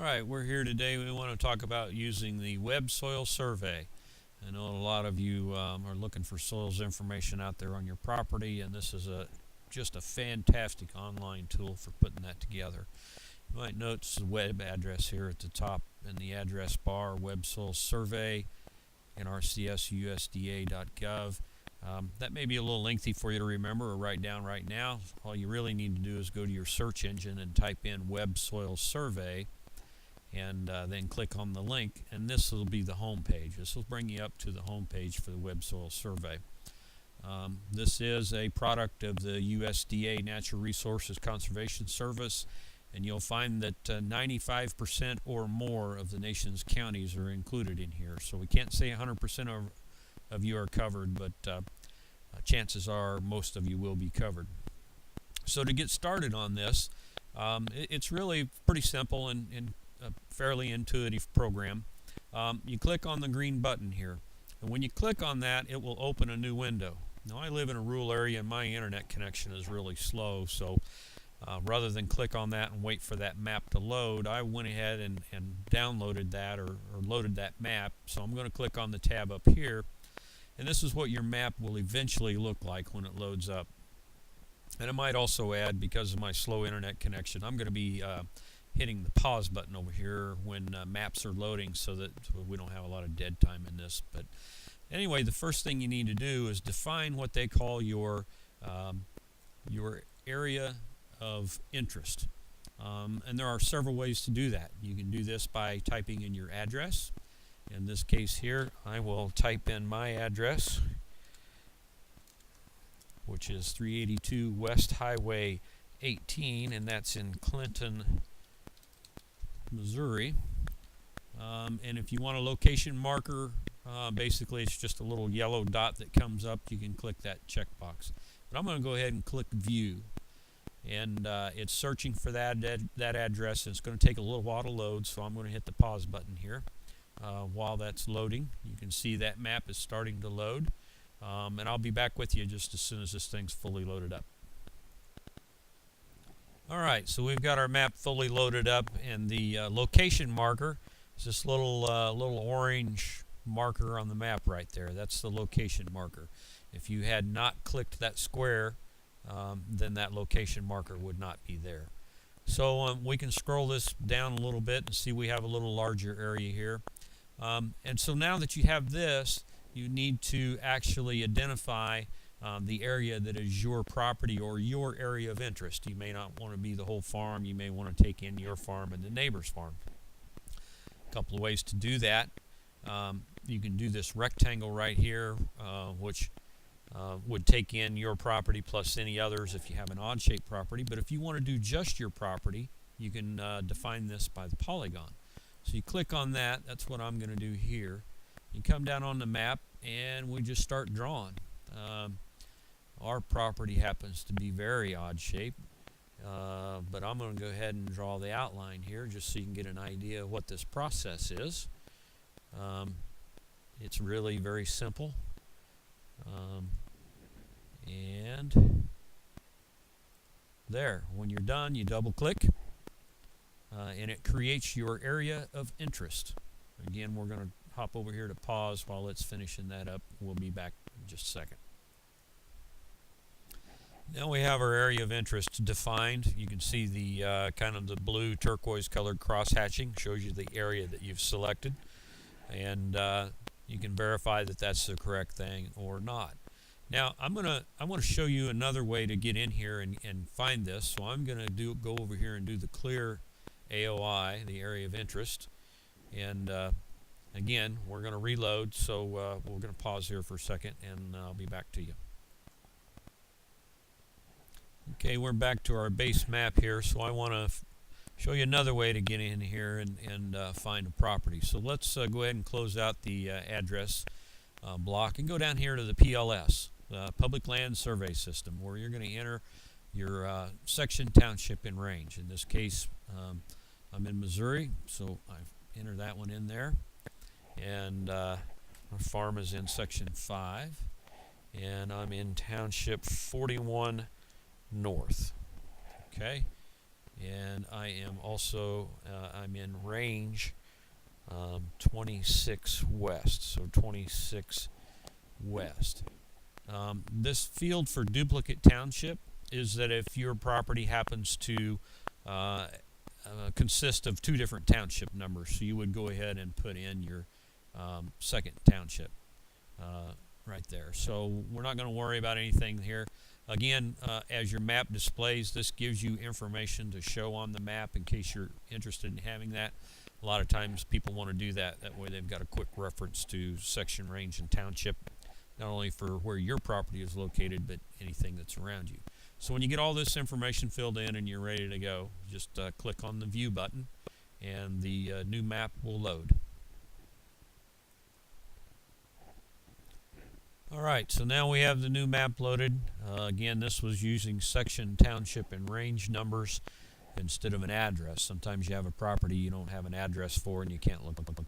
right, we're here today. We want to talk about using the Web Soil Survey. I know a lot of you are looking for soils information out there on your property, and this is just a fantastic online tool for putting that together. You might notice the web address here at the top in the address bar, Web Soil Survey, nrcsusda.gov. That may be a little lengthy for you to remember or write down right now. All you really need to do is go to your search engine and type in Web Soil Survey, and then click on the link, and this will be the home page. This will bring you up to the home page for the Web Soil Survey. This is a product of the USDA Natural Resources Conservation Service, and you'll find that 95% or more of the nation's counties are included in here. So we can't say 100% of you are covered, but chances are most of you will be covered. So to get started on this, it's really pretty simple and a fairly intuitive program. You click on the green button here, and when you click on that, it will open a new window. Now, I live in a rural area and my internet connection is really slow, so rather than click on that and wait for that map to load, I went ahead and downloaded that or loaded that map. So I'm going to click on the tab up here, and this is what your map will eventually look like when it loads up. And I might also add, because of my slow internet connection, I'm going to be hitting the pause button over here when maps are loading so that we don't have a lot of dead time in this. But anyway, the first thing you need to do is define what they call your area of interest. And there are several ways to do that. You can do this by typing in your address. In this case here, I will type in my address, which is 382 West Highway 18, and that's in Clinton, Missouri. And if you want a location marker, basically it's just a little yellow dot that comes up. You can click that checkbox. But I'm going to go ahead and click View, and it's searching for that address, and it's going to take a little while to load, so I'm going to hit the pause button here. While that's loading, you can see that map is starting to load, and I'll be back with you just as soon as this thing's fully loaded up. Alright, so we've got our map fully loaded up, and the location marker is this little orange marker on the map right there. That's the location marker. If you had not clicked that square, then that location marker would not be there. So we can scroll this down a little bit and see we have a little larger area here. And so now that you have this, you need to actually identify the area that is your property or your area of interest. You may not want to be the whole farm. You may want to take in your farm and the neighbor's farm. A couple of ways to do that. You can do this rectangle right here, which would take in your property plus any others if you have an odd-shaped property. But if you want to do just your property, you can define this by the polygon. So you click on that. That's what I'm going to do here. You come down on the map, and we just start drawing. Our property happens to be very odd shaped, but I'm going to go ahead and draw the outline here just so you can get an idea of what this process is. It's really very simple. And there, when you're done, you double click, and it creates your area of interest. Again, we're going to hop over here to pause while it's finishing that up. We'll be back in just a second. Now we have our area of interest defined. You can see the kind of the blue turquoise colored cross hatching shows you the area that you've selected, and you can verify that that's the correct thing or not. Now I want to show you another way to get in here and find this. So I'm going to go over here and do the clear AOI, the area of interest, and again we're going to reload. So we're going to pause here for a second, and I'll be back to you. Okay, we're back to our base map here, so I want to show you another way to get in here and find a property. So let's go ahead and close out the address block and go down here to the PLS, the Public Land Survey System, where you're going to enter your section, township, and range. In this case, I'm in Missouri, so I've entered that one in there. And our farm is in section 5, and I'm in township 41 North. Okay, and I am also I'm in range 26 west, so 26 west. This field for duplicate township is that if your property happens to consist of two different township numbers, so you would go ahead and put in your second township right there. So we're not going to worry about anything here. Again, as your map displays, this gives you information to show on the map in case you're interested in having that. A lot of times people want to do that. That way they've got a quick reference to section, range, and township, not only for where your property is located, but anything that's around you. So when you get all this information filled in and you're ready to go, just click on the View button, and the new map will load. Alright, so now we have the new map loaded. Again, this was using section, township, and range numbers instead of an address. Sometimes you have a property you don't have an address for and you can't look